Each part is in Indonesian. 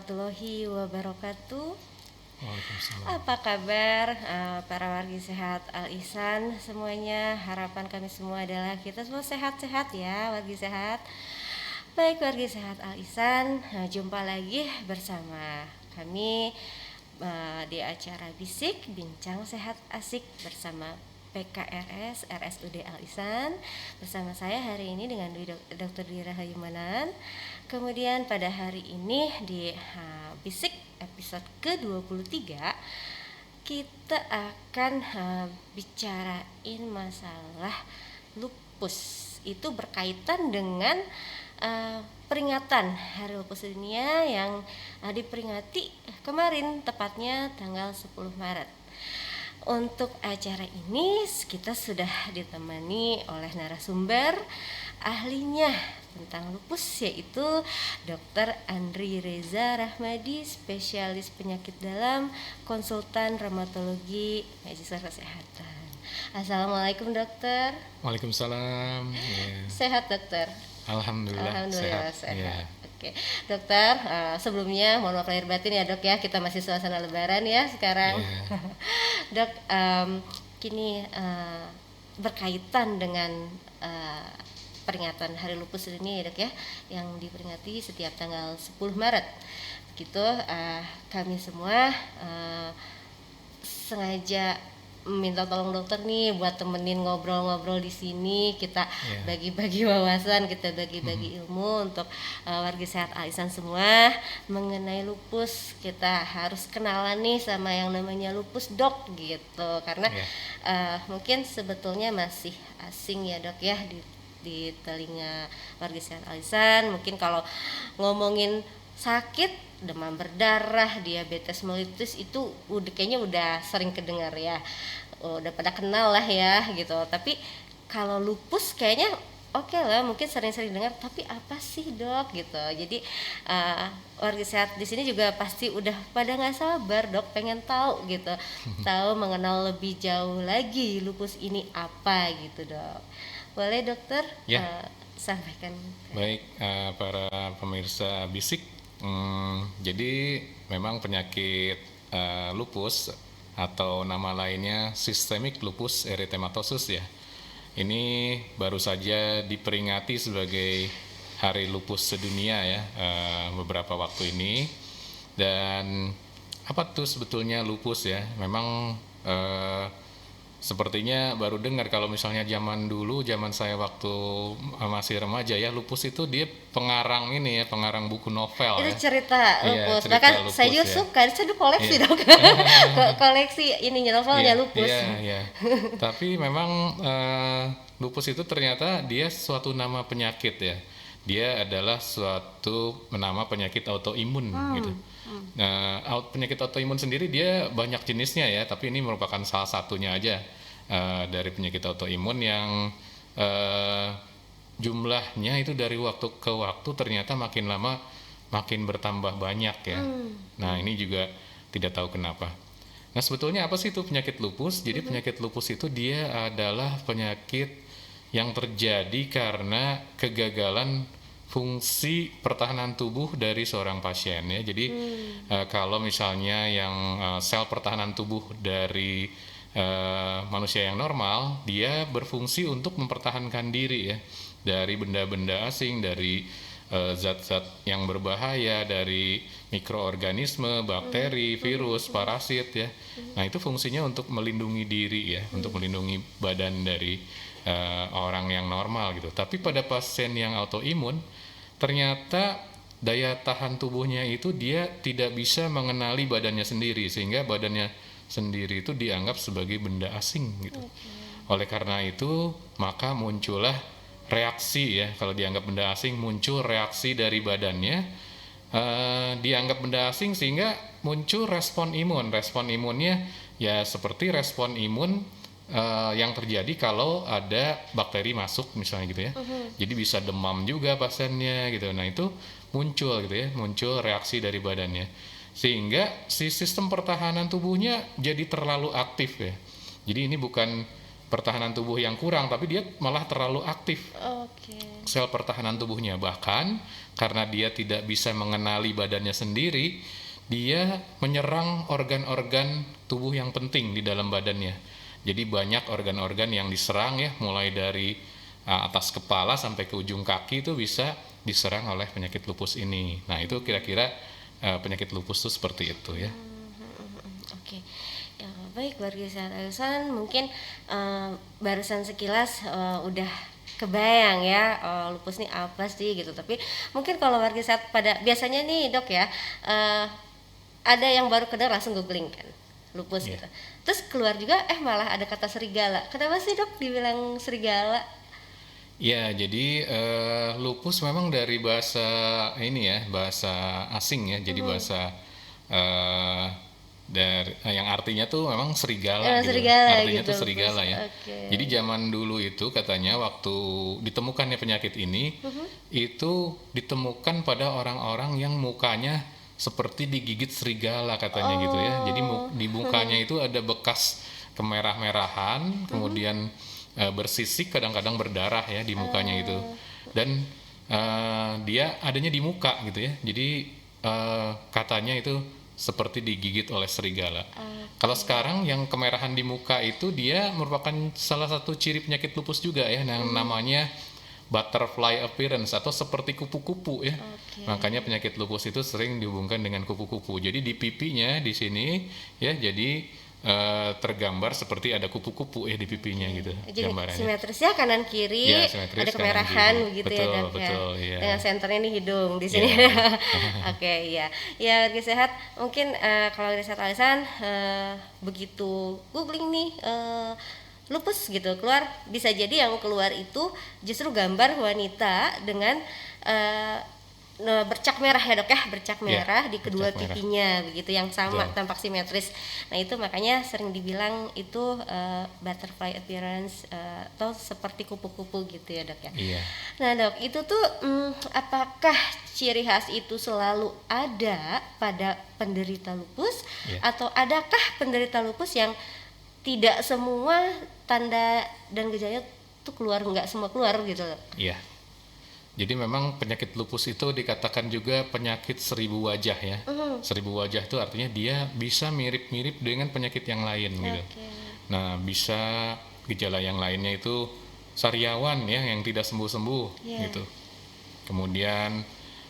warahmatullahi wabarakatuh. Waalaikumsalam. Apa kabar para wargi sehat Al-Ihsan semuanya? Harapan kami semua adalah kita semua sehat-sehat ya, wargi sehat. Baik wargi sehat Al-Ihsan, jumpa lagi bersama kami di acara Bisik Bincang Sehat Asik bersama PKRS RSUD Al-Ihsan. Bersama saya hari ini dengan Dr. Dwi Rahayu Manan. Kemudian pada hari ini di Bisik episode ke-23 kita akan bicarain masalah lupus. Itu berkaitan dengan peringatan Hari Lupus Dunia yang diperingati kemarin, tepatnya tanggal 10 Maret. Untuk acara ini kita sudah ditemani oleh narasumber ahlinya tentang lupus, yaitu Dr. Andri Reza Rahmadi, spesialis penyakit dalam, konsultan reumatologi, Magister Kesehatan. Assalamualaikum dokter. Waalaikumsalam. Ya. Sehat dokter? Alhamdulillah sehat. Ya. Oke, dokter, sebelumnya mohon maaf lahir batin ya dok ya, kita masih suasana lebaran ya sekarang. Yeah. Dok, kini berkaitan dengan peringatan Hari Lupus Dunia ya dok ya, yang diperingati setiap tanggal 10 Maret. Gitu, kami semua sengaja minta tolong dokter nih buat temenin ngobrol-ngobrol di sini, kita bagi-bagi wawasan, kita bagi-bagi ilmu untuk warga sehat Al-Ihsan semua mengenai lupus. Kita harus kenalan nih sama yang namanya lupus dok gitu, karena mungkin sebetulnya masih asing ya dok ya di telinga warga sehat Al-Ihsan. Mungkin kalau ngomongin sakit demam berdarah, diabetes mellitus itu kayaknya udah sering kedengar ya, udah pada kenal lah ya gitu. Tapi kalau lupus kayaknya oke lah, mungkin sering-sering dengar, tapi apa sih dok gitu. Jadi warga sehat di sini juga pasti udah pada nggak sabar dok, pengen tahu gitu, tahu mengenal lebih jauh lagi lupus ini apa gitu dok. Boleh dokter sampaikan. Baik, para pemirsa Bisik. Jadi memang penyakit lupus atau nama lainnya sistemik lupus erythematosus ya. Ini baru saja diperingati sebagai Hari Lupus Sedunia ya beberapa waktu ini. Dan apa tuh sebetulnya lupus ya? Memang sepertinya baru dengar. Kalau misalnya zaman saya waktu masih remaja ya, lupus itu dia pengarang buku novel itu ya. cerita lupus. Cerita Bahkan lupus, saya juga suka, saya tuh koleksi dong. Koleksi ininya novelnya lupus. Iya. Tapi memang lupus itu ternyata dia suatu nama penyakit ya. Dia adalah suatu nama penyakit autoimun gitu. Nah, penyakit autoimun sendiri dia banyak jenisnya ya, tapi ini merupakan salah satunya aja dari penyakit autoimun yang jumlahnya itu dari waktu ke waktu ternyata makin lama makin bertambah banyak ya. Nah, ini juga tidak tahu kenapa. Nah, sebetulnya apa sih itu penyakit lupus? Jadi penyakit lupus itu dia adalah penyakit yang terjadi karena kegagalan fungsi pertahanan tubuh dari seorang pasien ya. Jadi kalau misalnya yang sel pertahanan tubuh dari manusia yang normal, dia berfungsi untuk mempertahankan diri ya dari benda-benda asing, dari zat-zat yang berbahaya, dari mikroorganisme, bakteri, virus, parasit ya. Nah, itu fungsinya untuk melindungi diri ya, untuk melindungi badan dari orang yang normal gitu. Tapi pada pasien yang autoimun ternyata daya tahan tubuhnya itu dia tidak bisa mengenali badannya sendiri, sehingga badannya sendiri itu dianggap sebagai benda asing gitu. Oleh karena itu maka muncullah reaksi ya, kalau dianggap benda asing muncul reaksi dari badannya, dianggap benda asing sehingga muncul respon imun. Respon imunnya ya seperti respon imun yang terjadi kalau ada bakteri masuk misalnya gitu ya. Jadi bisa demam juga pasiennya gitu. Nah, itu muncul gitu ya, muncul reaksi dari badannya. Sehingga si sistem pertahanan tubuhnya jadi terlalu aktif ya. Jadi ini bukan pertahanan tubuh yang kurang, tapi dia malah terlalu aktif Oke. sel pertahanan tubuhnya. Bahkan karena dia tidak bisa mengenali badannya sendiri, dia menyerang organ-organ tubuh yang penting di dalam badannya. Jadi banyak organ-organ yang diserang ya, mulai dari atas kepala sampai ke ujung kaki itu bisa diserang oleh penyakit lupus ini. Nah, itu kira-kira penyakit lupus itu seperti itu ya. Oke. Ya, baik warga sehat Alisan, mungkin barusan sekilas udah kebayang ya lupus ini apa sih gitu. Tapi mungkin kalau warga sehat pada biasanya nih dok ya, ada yang baru kenal langsung googling kan lupus gitu. Terus keluar juga malah ada kata serigala. Kenapa sih dok dibilang serigala? Ya, jadi lupus memang dari bahasa ini ya, bahasa asing ya. Jadi bahasa dari yang artinya tuh memang serigala gitu. Serigala Artinya gitu, tuh serigala lupus. ya. Oke. Jadi zaman dulu itu katanya waktu ditemukannya penyakit ini itu ditemukan pada orang-orang yang mukanya seperti digigit serigala katanya gitu ya. Jadi di mukanya itu ada bekas kemerah-merahan, kemudian bersisik, kadang-kadang berdarah ya di mukanya itu. Dan dia adanya di muka gitu ya. Jadi katanya itu seperti digigit oleh serigala. Kalau sekarang yang kemerahan di muka itu dia merupakan salah satu ciri penyakit lupus juga ya, yang namanya butterfly appearance atau seperti kupu-kupu ya. Makanya penyakit lupus itu sering dihubungkan dengan kupu-kupu. Jadi di pipinya di sini ya, jadi tergambar seperti ada kupu-kupu ya di pipinya gitu. Jadi gambarannya. simetris ya, kanan kiri Ya, simetris, ada kanan kemerahan kiri. begitu Betul, ya dok betul, ya. iya. Dengan senternya nih hidung di sini. Oke, iya. Ya warga sehat, mungkin kalau warga sehat Alisan begitu googling nih lupus gitu keluar, bisa jadi yang keluar itu justru gambar wanita dengan bercak merah ya dok ya, bercak merah di kedua bercak merah. pipinya begitu, yang sama Betul. tampak simetris. Nah itu makanya sering dibilang itu butterfly appearance atau seperti kupu-kupu gitu ya dok ya. Iya. Nah dok, itu tuh apakah ciri khas itu selalu ada pada penderita lupus atau adakah penderita lupus yang tidak semua tanda dan gejalanya tuh keluar, nggak semua keluar gitu dok? Iya. Jadi memang penyakit lupus itu dikatakan juga penyakit seribu wajah ya. Seribu wajah itu artinya dia bisa mirip-mirip dengan penyakit yang lain gitu. Nah, bisa gejala yang lainnya itu sariawan ya, yang tidak sembuh-sembuh gitu. Kemudian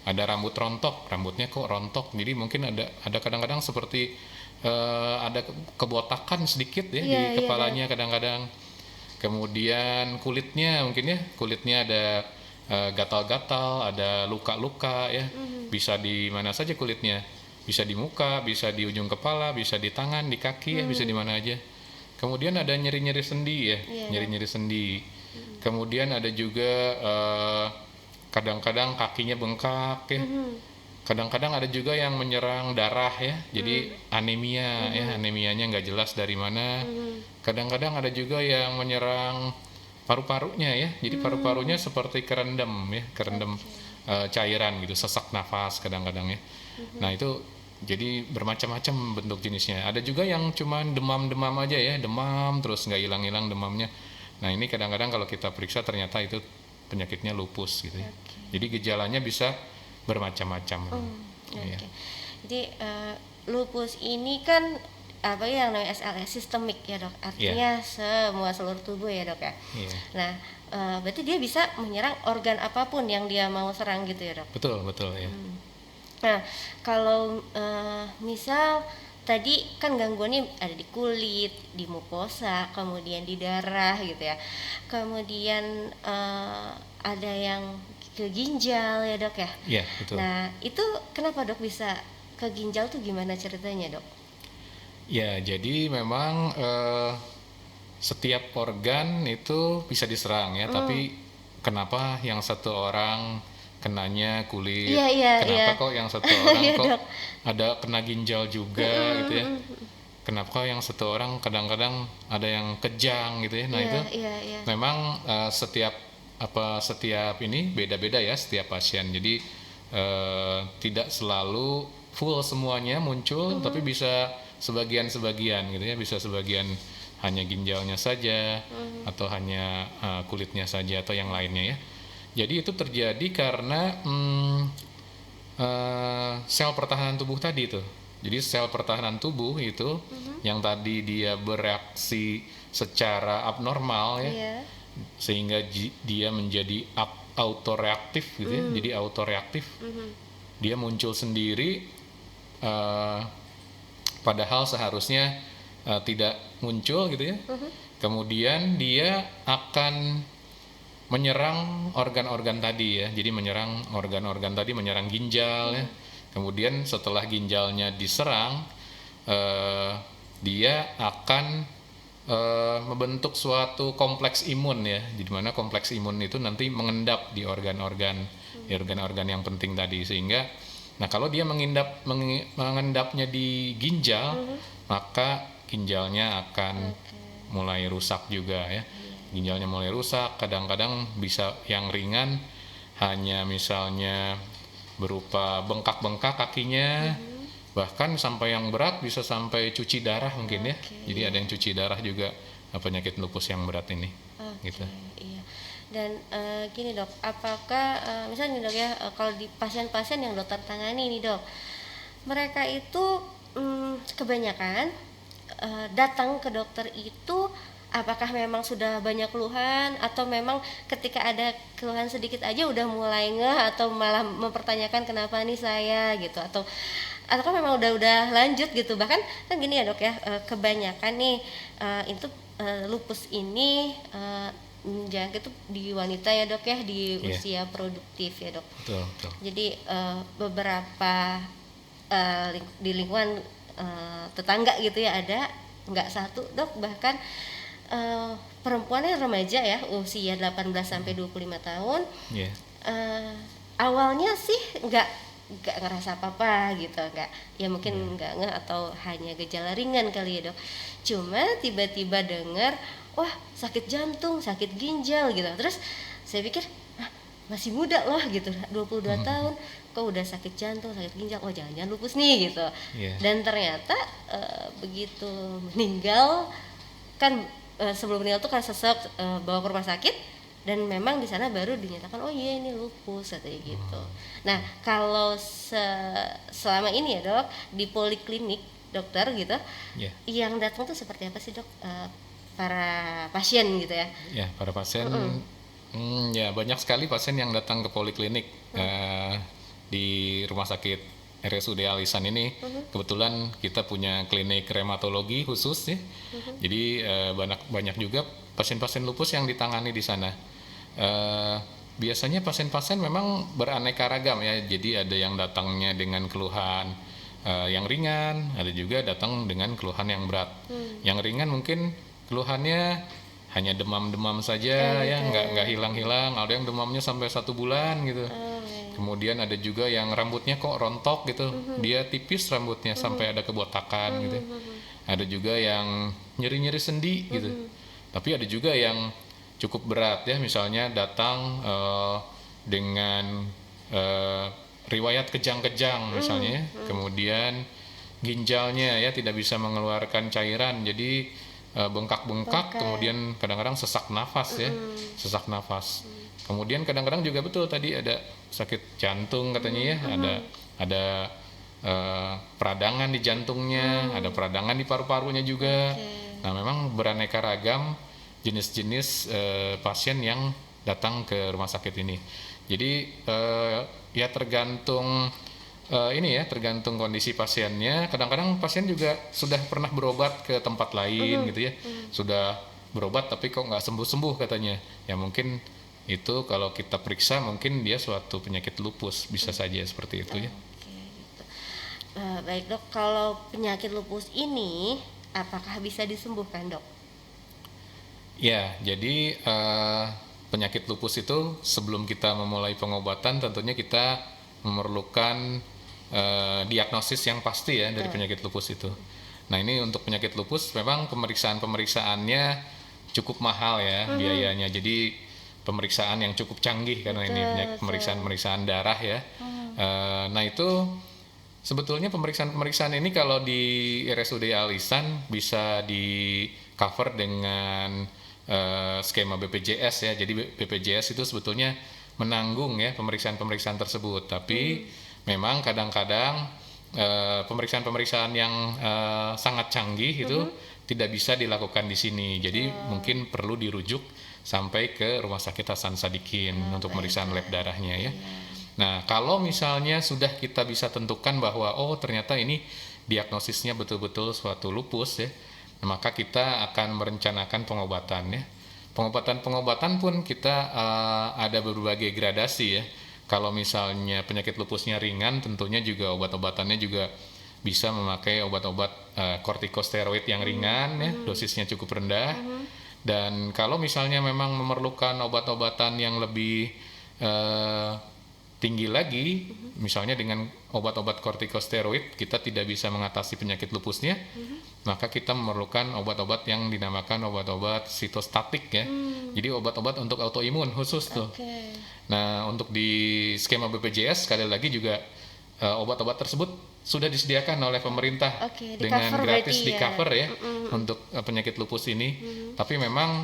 ada rambut rontok, rambutnya kok rontok. Jadi mungkin ada kadang-kadang seperti ada kebotakan sedikit ya di kepalanya kadang-kadang. Kemudian kulitnya mungkin ya, kulitnya ada gatal-gatal, ada luka-luka ya, bisa di mana saja kulitnya, bisa di muka, bisa di ujung kepala, bisa di tangan, di kaki ya, bisa di mana aja. Kemudian ada nyeri-nyeri sendi ya, nyeri-nyeri sendi. Kemudian ada juga kadang-kadang kakinya bengkak ya. Kadang-kadang ada juga yang menyerang darah ya, jadi anemia ya, anemianya nggak jelas dari mana. Kadang-kadang ada juga yang menyerang paru-parunya ya, jadi paru-parunya seperti kerendam ya, kerendam cairan gitu, sesak nafas kadang-kadang ya. Nah itu jadi bermacam-macam bentuk jenisnya. Ada juga yang cuma demam-demam aja ya, demam terus nggak hilang-hilang demamnya. Nah ini kadang-kadang kalau kita periksa ternyata itu penyakitnya lupus gitu ya. Jadi gejalanya bisa bermacam-macam. Jadi lupus ini kan apa yang namanya SLE, sistemik ya dok, artinya seluruh tubuh ya dok ya. Nah berarti dia bisa menyerang organ apapun yang dia mau serang gitu ya dok. Betul ya. Nah kalau misal tadi kan gangguannya ada di kulit, di mukosa, kemudian di darah gitu ya, kemudian ada yang ke ginjal ya dok ya. Iya betul. Nah itu kenapa dok bisa ke ginjal tuh, gimana ceritanya dok? Ya, jadi memang setiap organ itu bisa diserang ya, tapi kenapa yang satu orang kenanya kulit, kenapa kok yang satu orang kok ada kena ginjal juga gitu ya, kenapa yang satu orang kadang-kadang ada yang kejang gitu ya. Nah itu memang setiap ini beda-beda ya setiap pasien, jadi tidak selalu full semuanya muncul, tapi bisa sebagian gitu ya, bisa sebagian hanya ginjalnya saja atau hanya kulitnya saja atau yang lainnya ya. Jadi itu terjadi karena sel pertahanan tubuh tadi itu. Jadi sel pertahanan tubuh itu yang tadi dia bereaksi secara abnormal ya, Iya. sehingga dia menjadi autoreaktif gitu ya. Jadi autoreaktif, dia muncul sendiri, padahal seharusnya tidak muncul gitu ya. Kemudian dia akan menyerang organ-organ tadi ya. Jadi menyerang organ-organ tadi, menyerang ginjal ya. Kemudian setelah ginjalnya diserang, dia akan membentuk suatu kompleks imun ya. Di mana kompleks imun itu nanti mengendap di organ-organ yang penting tadi, sehingga nah kalau dia mengendapnya di ginjal, maka ginjalnya akan mulai rusak juga ya. Ginjalnya mulai rusak, kadang-kadang bisa yang ringan hanya misalnya berupa bengkak-bengkak kakinya, bahkan sampai yang berat bisa sampai cuci darah mungkin ya. Jadi ada yang cuci darah juga penyakit lupus yang berat ini. Gitu. Iya. Dan gini dok, apakah misalnya nih dok ya, kalau di pasien-pasien yang dokter tangani nih dok, mereka itu kebanyakan datang ke dokter itu apakah memang sudah banyak keluhan, atau memang ketika ada keluhan sedikit aja udah mulai ngeh atau malah mempertanyakan kenapa nih saya gitu, atau kan memang udah lanjut gitu. Bahkan kan gini ya dok ya, kebanyakan nih itu lupus ini jangan itu di wanita ya dok ya, di usia produktif ya dok. Betul. Jadi beberapa di lingkungan tetangga gitu ya, ada nggak satu dok, bahkan perempuannya remaja ya, usia 18 sampai 25 tahun. Awalnya sih nggak ngerasa apa-apa gitu, ya mungkin nggak ngeh atau hanya gejala ringan kali ya dok. Cuma tiba-tiba dengar wah sakit jantung, sakit ginjal gitu. Terus saya pikir masih muda loh gitu, 22 tahun kok udah sakit jantung, sakit ginjal, oh jangan-jangan lupus nih gitu. Dan ternyata begitu meninggal kan, sebelum meninggal tuh kan sesek bawa ke rumah sakit, dan memang di sana baru dinyatakan oh iya ini lupus katanya gitu. Nah kalau selama ini ya dok, di poliklinik dokter gitu, yang datang tuh seperti apa sih dok, para pasien gitu ya? Ya para pasien, ya banyak sekali pasien yang datang ke poliklinik di rumah sakit RSUD Alisan ini. Kebetulan kita punya klinik reumatologi khusus ya. Jadi banyak juga pasien-pasien lupus yang ditangani di sana. Biasanya pasien-pasien memang beraneka ragam ya. Jadi ada yang datangnya dengan keluhan yang ringan, ada juga datang dengan keluhan yang berat. Yang ringan mungkin keluhannya hanya demam-demam saja ya, nggak hilang-hilang. Ada yang demamnya sampai 1 bulan gitu. Kemudian ada juga yang rambutnya kok rontok gitu, dia tipis rambutnya sampai ada kebotakan gitu. Ada juga yang nyeri-nyeri sendi gitu. Tapi ada juga yang cukup berat ya, misalnya datang dengan riwayat kejang-kejang misalnya, kemudian ginjalnya ya tidak bisa mengeluarkan cairan, jadi bengkak-bengkak, kemudian kadang-kadang sesak nafas ya, sesak nafas. Kemudian kadang-kadang juga betul tadi ada sakit jantung katanya ya, ada peradangan di jantungnya, ada peradangan di paru-parunya juga. Nah memang beraneka ragam jenis-jenis pasien yang datang ke rumah sakit ini. Jadi ya tergantung tergantung kondisi pasiennya. Kadang-kadang pasien juga sudah pernah berobat ke tempat lain gitu ya, sudah berobat tapi kok nggak sembuh-sembuh katanya. Ya mungkin itu kalau kita periksa mungkin dia suatu penyakit lupus, bisa saja seperti itu ya. Gitu. Baik dok, kalau penyakit lupus ini apakah bisa disembuhkan dok? Ya, jadi penyakit lupus itu sebelum kita memulai pengobatan tentunya kita memerlukan diagnosis yang pasti ya dari penyakit lupus itu. Nah ini untuk penyakit lupus memang pemeriksaannya cukup mahal ya biayanya. Jadi pemeriksaan yang cukup canggih karena ini pemeriksaan darah ya. Nah itu sebetulnya pemeriksaan ini kalau di RSUD Alisan bisa cover dengan skema BPJS ya. Jadi BPJS itu sebetulnya menanggung ya pemeriksaan-pemeriksaan tersebut. Tapi memang kadang-kadang pemeriksaan-pemeriksaan yang sangat canggih itu tidak bisa dilakukan di sini. Jadi mungkin perlu dirujuk sampai ke Rumah Sakit Hasan Sadikin untuk pemeriksaan lab darahnya ya. Nah, kalau misalnya sudah kita bisa tentukan bahwa oh ternyata ini diagnosisnya betul-betul suatu lupus ya, maka kita akan merencanakan pengobatan ya. Pengobatan pun kita ada berbagai gradasi ya. Kalau misalnya penyakit lupusnya ringan, tentunya juga obat-obatannya juga bisa memakai obat-obat kortikosteroid yang ringan ya, dosisnya cukup rendah. Dan kalau misalnya memang memerlukan obat-obatan yang lebih tinggi lagi, misalnya dengan obat-obat kortikosteroid kita tidak bisa mengatasi penyakit lupusnya, maka kita memerlukan obat-obat yang dinamakan obat-obat sitostatik ya. Jadi obat-obat untuk autoimun khusus tuh. Nah, untuk di skema BPJS sekali lagi juga obat-obat tersebut sudah disediakan oleh pemerintah dengan gratis di cover ya untuk penyakit lupus ini. Tapi memang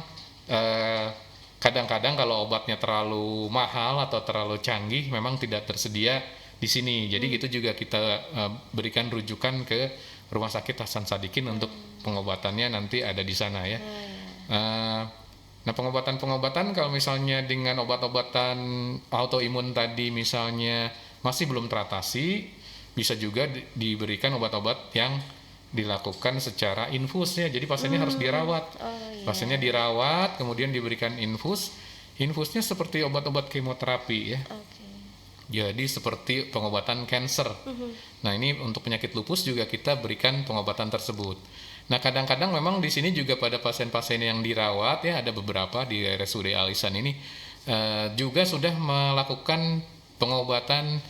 kadang-kadang kalau obatnya terlalu mahal atau terlalu canggih memang tidak tersedia di sini. Jadi itu juga kita berikan rujukan ke Rumah Sakit Hasan Sadikin untuk pengobatannya nanti ada di sana ya. Nah, pengobatan-pengobatan kalau misalnya dengan obat-obatan autoimun tadi misalnya masih belum teratasi, bisa juga diberikan obat-obat yang dilakukan secara infus ya. Jadi pasiennya harus dirawat. Pasiennya dirawat, kemudian diberikan infus. Infusnya seperti obat-obat kemoterapi ya. Jadi seperti pengobatan kanker. Nah, ini untuk penyakit lupus juga kita berikan pengobatan tersebut. Nah, kadang-kadang memang di sini juga pada pasien-pasien yang dirawat ya, ada beberapa di RSUD Al-Ihsan ini juga sudah melakukan pengobatan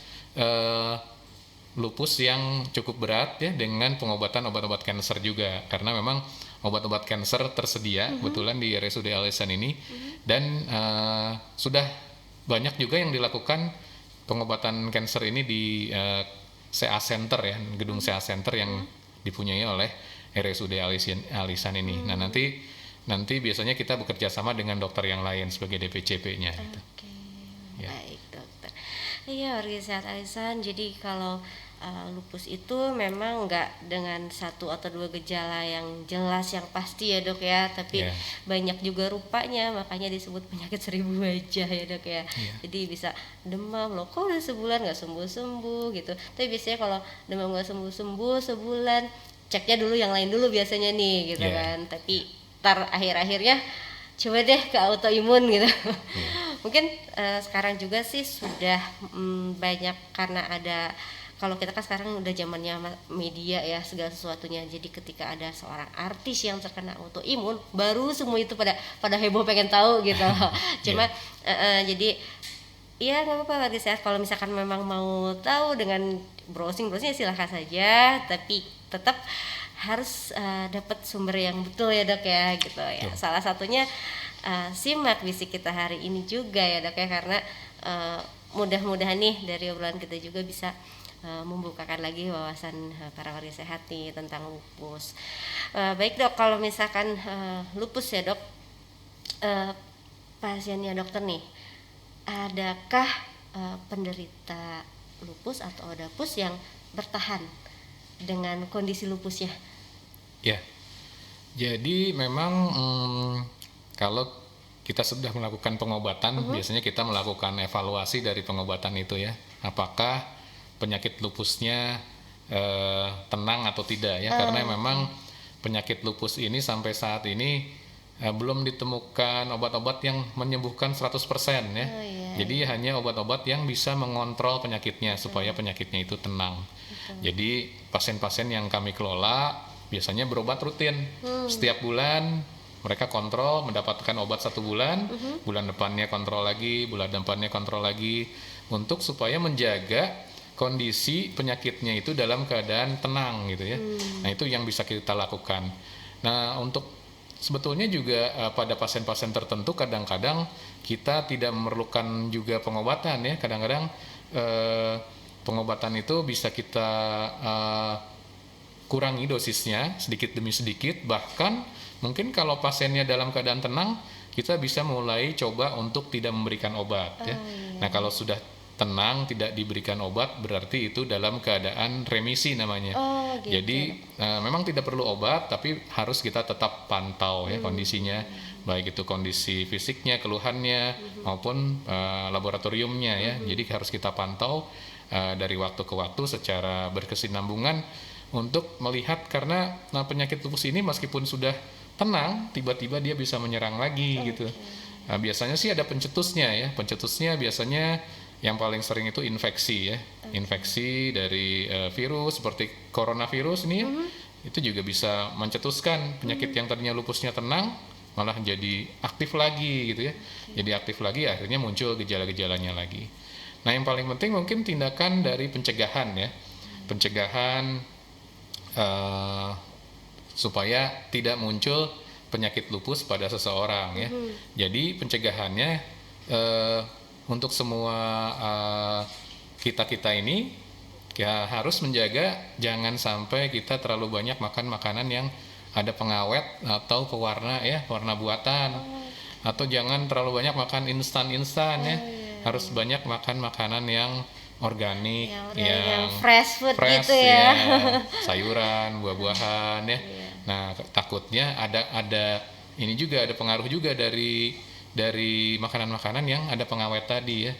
lupus yang cukup berat ya dengan pengobatan obat-obat kanker juga, karena memang obat-obat kanker tersedia kebetulan di RSUD Al-Ihsan ini dan sudah banyak juga yang dilakukan pengobatan kanker ini di CA Center ya, gedung CA Center yang dipunyai oleh RSUD Al-Ihsan ini. Nah, nanti biasanya kita bekerja sama dengan dokter yang lain sebagai DPCP-nya. Ya. Baik dokter. Iya, warga sehat Al-Ihsan. Jadi kalau lupus itu memang nggak dengan satu atau dua gejala yang jelas yang pasti ya dok ya, tapi banyak juga rupanya, makanya disebut penyakit seribu wajah ya dok ya. Jadi bisa demam loh, kok udah sebulan nggak sembuh-sembuh gitu, tapi biasanya kalau demam nggak sembuh-sembuh sebulan, ceknya dulu yang lain dulu biasanya nih gitu kan, tapi akhir-akhirnya coba deh ke autoimun gitu. Mungkin sekarang juga sih sudah banyak karena ada, kalau kita kan sekarang udah zamannya media ya, segala sesuatunya. Jadi ketika ada seorang artis yang terkena autoimun, baru semua itu pada heboh pengen tahu gitu. Cuma jadi ya nggak apa-apa lagi sehat. Kalau misalkan memang mau tahu dengan browsing silahkan saja, tapi tetap harus dapat sumber yang betul ya dok ya gitu ya. Salah satunya simak bisik kita hari ini juga ya dok ya, karena mudah-mudahan nih dari obrolan kita juga bisa membukakan lagi wawasan para warga sehat nih tentang lupus. Baik dok, kalau misalkan lupus ya dok, pasiennya dokter nih, adakah penderita lupus atau odapus yang bertahan dengan kondisi lupusnya? Ya, jadi memang kalau kita sudah melakukan pengobatan, biasanya kita melakukan evaluasi dari pengobatan itu ya, apakah penyakit lupusnya tenang atau tidak ya, karena memang penyakit lupus ini sampai saat ini belum ditemukan obat-obat yang menyembuhkan 100% ya. Jadi hanya obat-obat yang bisa mengontrol penyakitnya supaya penyakitnya itu tenang. Jadi pasien-pasien yang kami kelola biasanya berobat rutin setiap bulan. Mereka kontrol, mendapatkan obat 1 bulan, bulan depannya kontrol lagi, bulan depannya kontrol lagi, untuk supaya menjaga kondisi penyakitnya itu dalam keadaan tenang gitu ya. Nah, itu yang bisa kita lakukan. Nah, untuk sebetulnya juga pada pasien-pasien tertentu kadang-kadang kita tidak memerlukan juga pengobatan ya. Kadang-kadang pengobatan itu bisa kita kurangi dosisnya sedikit demi sedikit, bahkan mungkin kalau pasiennya dalam keadaan tenang, kita bisa mulai coba untuk tidak memberikan obat ya. Nah, kalau sudah tenang tidak diberikan obat berarti itu dalam keadaan remisi namanya. Gitu. Jadi memang tidak perlu obat tapi harus kita tetap pantau ya kondisinya, baik itu kondisi fisiknya, keluhannya maupun laboratoriumnya ya. Jadi harus kita pantau dari waktu ke waktu secara berkesinambungan untuk melihat, karena penyakit lupus ini meskipun sudah tenang tiba-tiba dia bisa menyerang lagi gitu. Nah, biasanya sih ada pencetusnya ya. Pencetusnya biasanya yang paling sering itu infeksi ya. Infeksi dari virus seperti coronavirus ini ya, itu juga bisa mencetuskan penyakit yang tadinya lupusnya tenang malah jadi aktif lagi gitu ya. Jadi aktif lagi, akhirnya muncul gejala-gejalanya lagi. Nah, yang paling penting mungkin tindakan dari pencegahan ya. Pencegahan supaya tidak muncul penyakit lupus pada seseorang ya. Jadi pencegahannya untuk semua kita ini ya harus menjaga jangan sampai kita terlalu banyak makan makanan yang ada pengawet atau pewarna ya, warna buatan. Atau jangan terlalu banyak makan instan ya. Harus banyak makan makanan yang organik, yang fresh food gitu ya. Sayuran, buah-buahan ya. Nah, takutnya ada ini juga, ada pengaruh juga dari makanan-makanan yang ada pengawet tadi ya.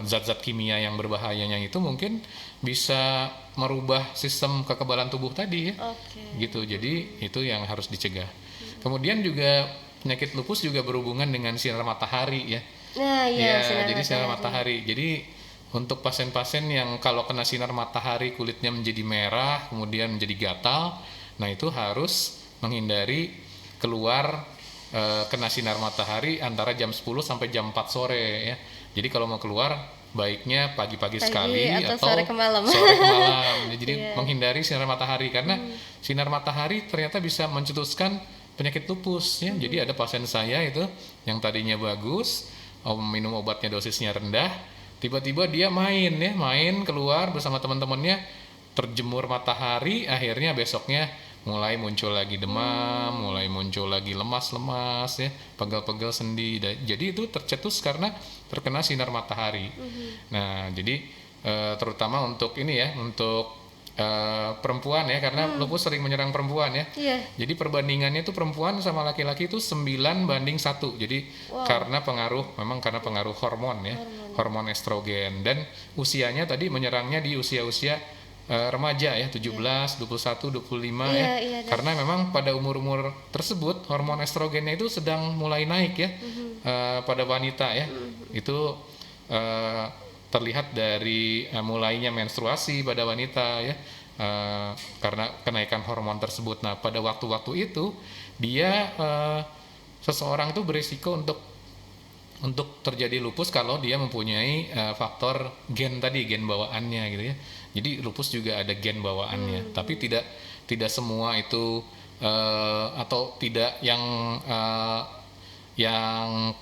Zat-zat kimia yang berbahayanya itu mungkin bisa merubah sistem kekebalan tubuh tadi ya. Gitu. Jadi itu yang harus dicegah. Kemudian juga penyakit lupus juga berhubungan dengan sinar matahari ya. Nah, jadi sinar matahari. Jadi untuk pasien-pasien yang kalau kena sinar matahari kulitnya menjadi merah, kemudian menjadi gatal, nah itu harus menghindari keluar kena sinar matahari antara jam 10 sampai jam 4 sore ya. Jadi kalau mau keluar baiknya pagi-pagi sekali atau sore ke malam. Jadi menghindari sinar matahari, karena sinar matahari ternyata bisa mencetuskan penyakit lupus ya. Jadi ada pasien saya itu yang tadinya bagus, minum obatnya dosisnya rendah, tiba-tiba dia main keluar bersama teman-temannya, terjemur matahari, akhirnya besoknya mulai muncul lagi demam, mulai muncul lagi lemas-lemas ya, pegal-pegal sendi. Jadi itu tercetus karena terkena sinar matahari. Nah, jadi terutama untuk ini ya, untuk perempuan ya, karena lupus sering menyerang perempuan ya. Jadi perbandingannya itu perempuan sama laki-laki itu 9:1. Jadi karena pengaruh hormon ya, hormon estrogen, dan usianya tadi menyerangnya di usia-usia remaja ya, 17, 21, 25 ya. Karena memang pada umur-umur tersebut hormon estrogennya itu sedang mulai naik ya. Pada wanita ya. Itu terlihat dari mulainya menstruasi pada wanita ya, karena kenaikan hormon tersebut. Nah, pada waktu-waktu itu dia seseorang itu berisiko untuk terjadi lupus kalau dia mempunyai faktor gen tadi, gen bawaannya gitu ya. Jadi lupus juga ada gen bawaannya, tapi tidak semua itu atau tidak yang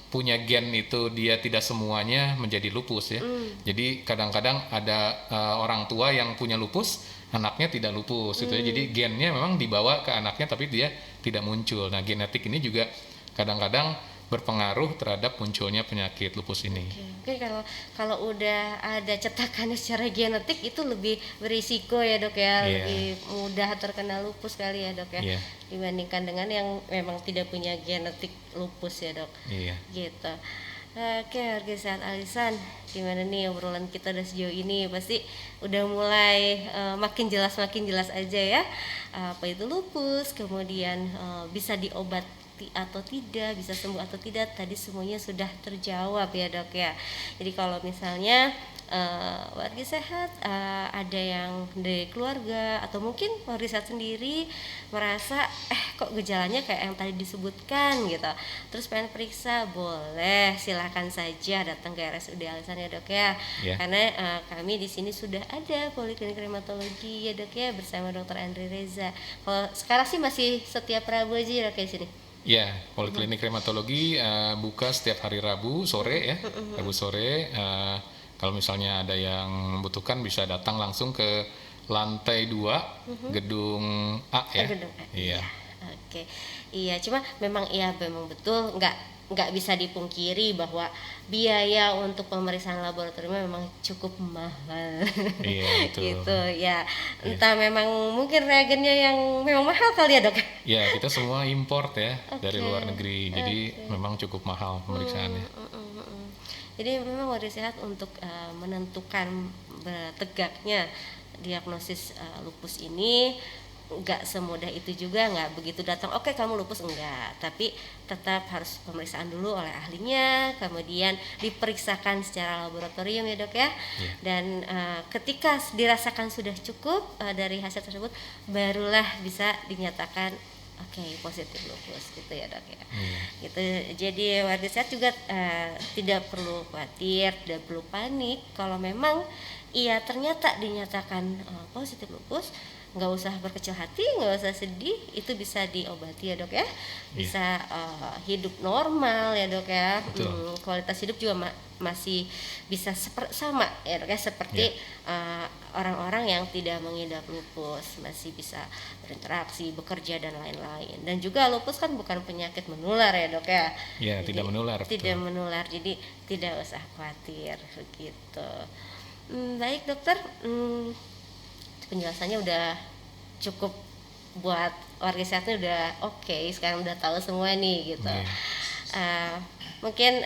punya gen itu dia tidak semuanya menjadi lupus ya. Jadi kadang-kadang ada orang tua yang punya lupus, anaknya tidak lupus gitu ya. Jadi gennya memang dibawa ke anaknya tapi dia tidak muncul. Nah, genetik ini juga kadang-kadang berpengaruh terhadap munculnya penyakit lupus ini. Oke, kalau udah ada cetakannya secara genetik itu lebih berisiko ya dok ya, lebih mudah terkena lupus kali ya dok ya, dibandingkan dengan yang memang tidak punya genetik lupus ya dok. Gitu. Oke, Warga Sehat Alisan, gimana nih obrolan kita udah sejauh ini? Pasti udah mulai makin jelas aja ya, apa itu lupus, kemudian bisa diobati atau tidak, bisa sembuh atau tidak, tadi semuanya sudah terjawab ya dok ya. Jadi kalau misalnya warga sehat ada yang dari keluarga atau mungkin warga sehat sendiri merasa kok gejalanya kayak yang tadi disebutkan gitu, terus pengen periksa, boleh silahkan saja datang ke RSUD Alisan ya dok ya. Karena kami di sini sudah ada Poliklinik Rheumatologi ya dok ya, bersama Dr. Andri Reza. Kalau sekarang sih masih setiap Rabu aja ya dok ya sini. Ya, Poliklinik Rheumatologi buka setiap hari Rabu sore ya, Rabu sore. Kalau misalnya ada yang membutuhkan bisa datang langsung ke lantai 2, gedung A ya. Gedung A. Iya. Oke, iya, cuma memang betul nggak bisa dipungkiri bahwa biaya untuk pemeriksaan laboratorium memang cukup mahal. Iya, betul. Gitu ya, entah memang mungkin reagennya yang memang mahal kali ya dok. Ya, kita semua import ya dari luar negeri, jadi memang cukup mahal pemeriksaannya. Jadi memang warga sehat untuk menentukan tegaknya diagnosis lupus ini nggak semudah itu juga, nggak begitu datang oke kamu lupus, enggak, tapi tetap harus pemeriksaan dulu oleh ahlinya, kemudian diperiksakan secara laboratorium ya dok ya. Dan ketika dirasakan sudah cukup dari hasil tersebut, barulah bisa dinyatakan positif lupus gitu ya dok ya. Gitu. Jadi warga sehat juga tidak perlu khawatir, tidak perlu panik kalau memang ternyata dinyatakan positif lupus. Nggak usah berkecil hati, nggak usah sedih, itu bisa diobati ya dok ya, bisa hidup normal ya dok ya. Kualitas hidup juga masih bisa sama ya dok ya, seperti orang-orang yang tidak mengidap lupus, masih bisa berinteraksi, bekerja dan lain-lain. Dan juga lupus kan bukan penyakit menular ya dok ya. Ya, tidak menular. Tidak menular, jadi tidak usah khawatir begitu. Baik dokter, penjelasannya udah cukup buat warga sehatnya, udah oke, sekarang udah tahu semua nih gitu. Mungkin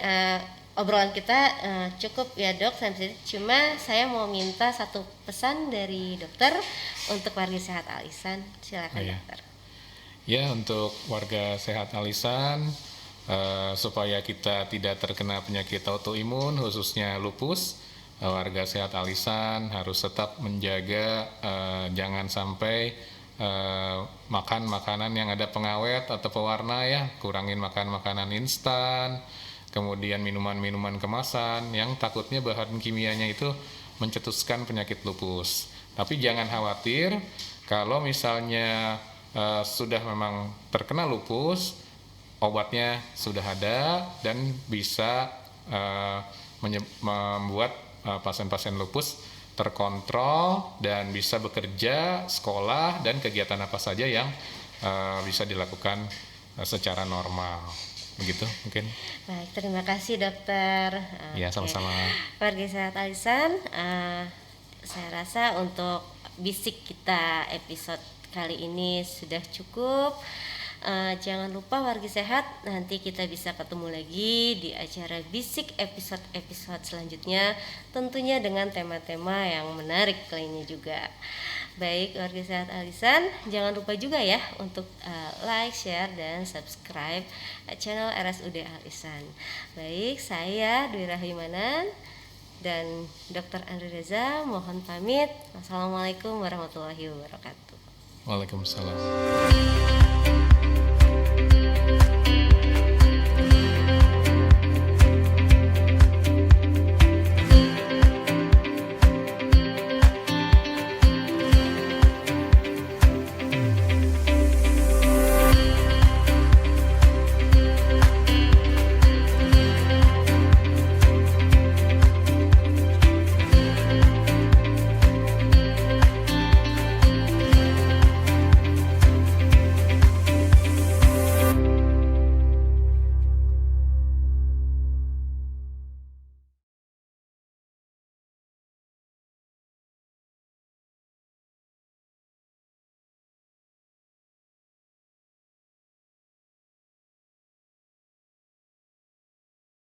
obrolan kita cukup ya dok sampai sini. Cuma saya mau minta satu pesan dari dokter untuk warga sehat Al-Ihsan, silakan dokter. Ya, untuk warga sehat Al-Ihsan, supaya kita tidak terkena penyakit autoimun khususnya lupus, warga sehat Al-Ihsan harus tetap menjaga jangan sampai makan makanan yang ada pengawet atau pewarna ya, kurangin makan makanan instan, kemudian minuman-minuman kemasan yang takutnya bahan kimianya itu mencetuskan penyakit lupus. Tapi jangan khawatir kalau misalnya sudah memang terkena lupus, obatnya sudah ada dan bisa membuat pasien-pasien lupus terkontrol dan bisa bekerja, sekolah, dan kegiatan apa saja yang bisa dilakukan secara normal. Begitu mungkin. Baik, terima kasih dokter. Ya, sama-sama. Warga sehat Al-Ihsan, saya rasa untuk bisik kita episode kali ini sudah cukup. Jangan lupa warga sehat, nanti kita bisa ketemu lagi di acara bisik episode selanjutnya, tentunya dengan tema-tema yang menarik lainnya juga. Baik warga sehat Al-Ihsan, jangan lupa juga ya untuk like, share, dan subscribe channel RSUD Al-Ihsan. Baik, saya Dwi Rahimanan dan Dr. Andri Reza mohon pamit. Wassalamualaikum warahmatullahi wabarakatuh. Waalaikumsalam.